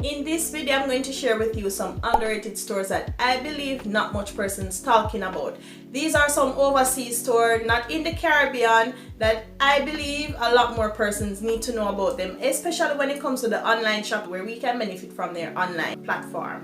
In this video, I'm going to share with you some underrated stores that I believe not much person's talking about. These are some overseas stores, not in the Caribbean, that I believe a lot more persons need to know about them, especially when it comes to the online shop where we can benefit from their online platform.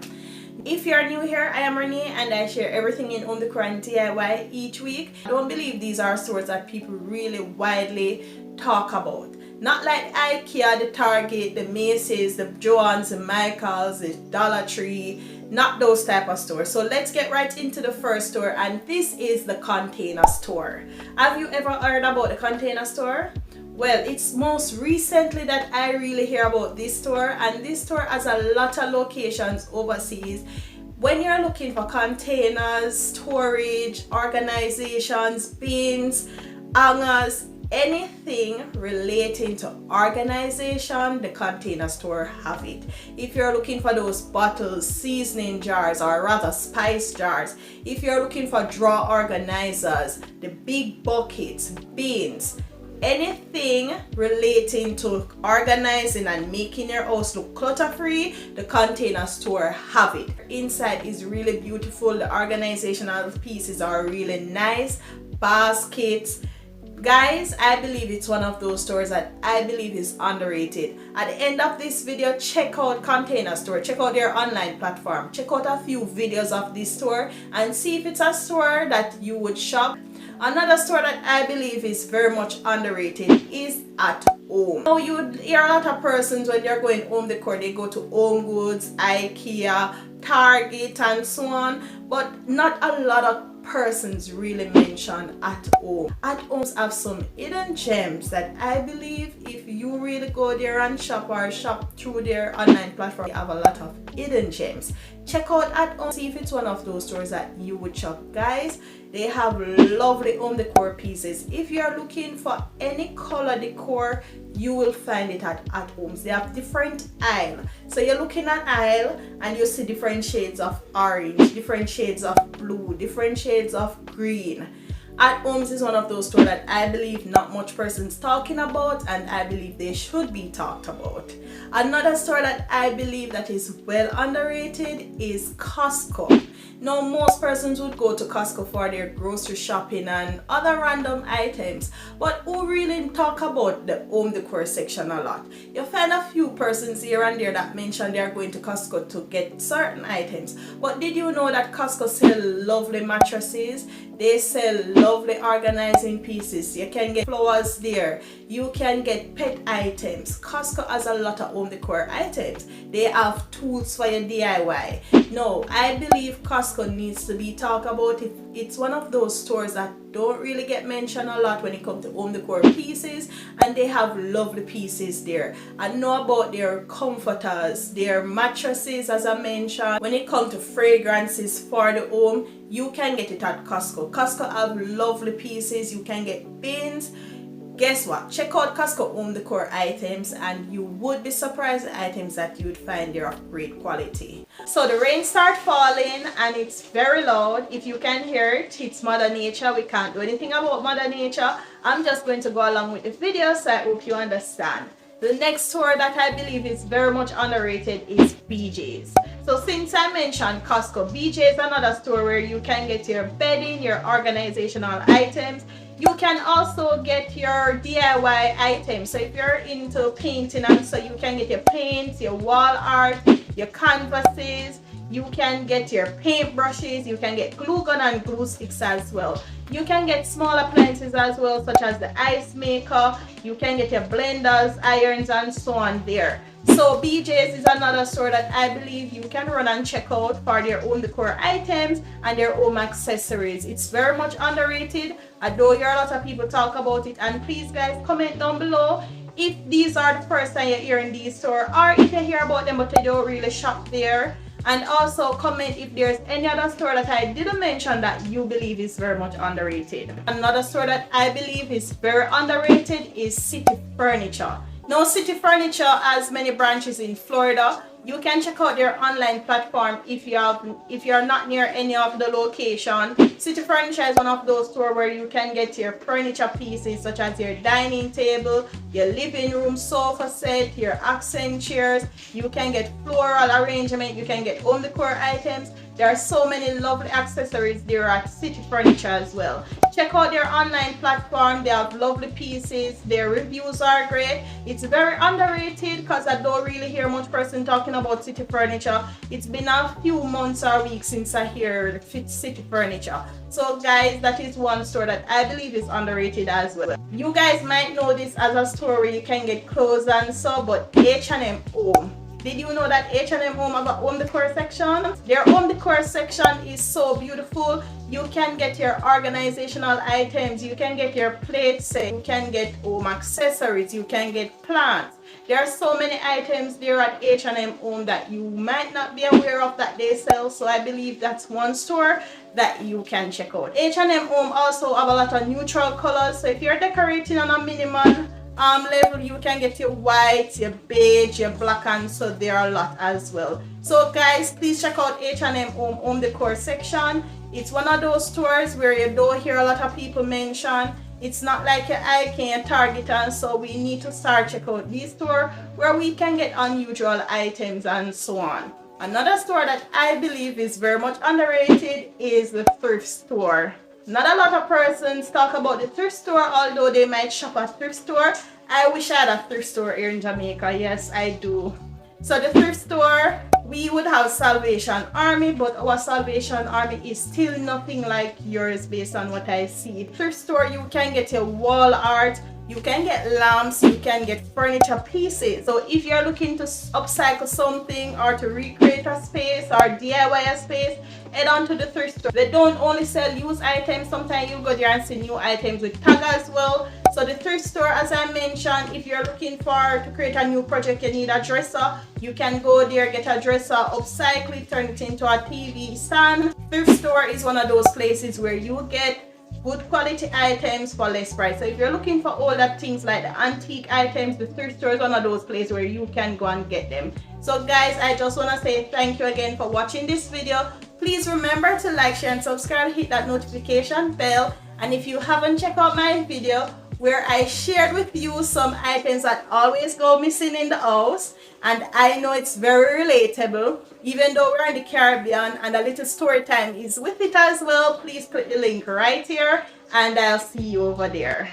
If you're new here, I am Renee and I share everything in home decor and DIY each week. I don't believe these are stores that people really widely talk about. Not like IKEA, the Target, the Macy's, the Joann's, the Michael's, the Dollar Tree, not those type of stores. So let's get right into the first store, and this is the Container Store. Have you ever heard about the Container Store? Well, it's most recently that I really hear about this store, and this store has a lot of locations overseas. When you're looking for containers, storage, organizations, bins, hangers, anything relating to organization, the Container Store have it. If you're looking for those bottles, seasoning jars, or rather spice jars, if you're looking for drawer organizers, the big buckets, bins, anything relating to organizing and making your house look clutter-free, the Container Store have it. Inside is really beautiful. The organizational pieces are really nice. Baskets. Guys, I believe it's one of those stores that I believe is underrated. At the end of this video, check out Container Store, check out their online platform, check out a few videos of this store and see if it's a store that you would shop. Another store that I believe is very much underrated is At Home. Now, you would hear a lot of persons when they're going home decor, they go to Home Goods, IKEA, Target and so on, but not a lot of persons really mention At Home. At Homes have some hidden gems that I believe if you really go there and shop or shop through their online platform, they have a lot of hidden gems. Check out At Home, see if it's one of those stores that you would shop. Guys, they have lovely home decor pieces. If you're looking for any color decor, you will find it at Homes. They have different aisles. So you're looking at aisle and you see different shades of orange, different shades of blue, different shades of green. At Homes is one of those stores that I believe not much persons talking about, and I believe they should be talked about. Another store that I believe that is well underrated is Costco. Now, most persons would go to Costco for their grocery shopping and other random items, but who really talk about the home decor section a lot? You find a few persons here and there that mention they are going to Costco to get certain items, but did you know that Costco sell lovely mattresses? They sell lovely organizing pieces. You can get flowers there. You can get pet items. Costco has a lot of home decor items. They have tools for your DIY. No, I believe Costco needs to be talked about. It's one of those stores that don't really get mentioned a lot when it comes to home decor pieces, and they have lovely pieces there. I know about their comforters, their mattresses, as I mentioned. When it comes to fragrances for the home, you can get it at Costco. Costco have lovely pieces. You can get bins. Guess what? Check out Costco home decor items and you would be surprised the items that you would find there of great quality. So the rain started falling and it's very loud. If you can hear it, it's Mother Nature. We can't do anything about Mother Nature. I'm just going to go along with the video, so I hope you understand. The next store that I believe is very much underrated is BJ's. So since I mentioned Costco, BJ's is another store where you can get your bedding, your organizational items. You can also get your DIY items. So if you're into painting, and so you can get your paints, your wall art, your canvases. You can get your paint brushes. You can get glue gun and glue sticks as well. You can get small appliances as well, such as the ice maker. You can get your blenders, irons, and so on there. So BJ's is another store that I believe you can run and check out for their home decor items and their home accessories. It's very much underrated. I know a lot of people talk about it, and please guys, comment down below if these are the first time you're hearing these stores, or if you hear about them but you don't really shop there. And also comment if there's any other store that I didn't mention that you believe is very much underrated. Another store that I believe is very underrated is City Furniture. Now, City Furniture has many branches in Florida, You can check out their online platform if you're not near any of the location. City Furniture is one of those stores where you can get your furniture pieces such as your dining table, your living room sofa set, your accent chairs. You can get floral arrangement, you can get home decor items. There are so many lovely accessories there at City Furniture as well. Check out their online platform. They have lovely pieces. Their reviews are great. It's very underrated because I don't really hear much person talking about City Furniture. It's been a few months or weeks since I hear City Furniture. So guys, that is one store that I believe is underrated as well. You guys might know this as a store where you can get clothes and so, but H&M Home. Did you know that H&M Home have a home decor section? Their home decor section is so beautiful. You can get your organizational items, you can get your plate set, you can get home accessories, you can get plants. There are so many items there at H&M Home that you might not be aware of that they sell. So I believe that's one store that you can check out. H&M Home also have a lot of neutral colors. So if you're decorating on a minimal level, you can get your white, your beige, your black, and so there are a lot as well. So guys, please check out H&M home decor section. It's one of those stores where you don't hear a lot of people mention. It's not like your IKEA, Target, and so we need to start check out this store where we can get unusual items and so on. Another store that I believe is very much underrated is the thrift store. Not a lot of persons talk about the thrift store, although they might shop at thrift store. I wish I had a thrift store here in Jamaica. Yes, I do. So the thrift store, we would have Salvation Army, but our Salvation Army is still nothing like yours based on what I see. Thrift store, you can get your wall art, you can get lamps, you can get furniture pieces. So if you're looking to upcycle something or to recreate a space or DIY a space, head on to the thrift store. They don't only sell used items, sometimes you go there and see new items with tag as well. So the thrift store, as I mentioned, if you're looking to create a new project, you need a dresser, you can go there, get a dresser, upcycle it, turn it into a TV stand. Thrift store is one of those places where you get good quality items for less price. So if you're looking for all that things like the antique items, the thrift store is one of those places where you can go and get them. So guys, I just want to say thank you again for watching this video. Please remember to like, share, and subscribe, hit that notification bell. And if you haven't checked out my video where I shared with you some items that always go missing in the house, and I know it's very relatable, even though we're in the Caribbean, and a little story time is with it as well, please click the link right here and I'll see you over there.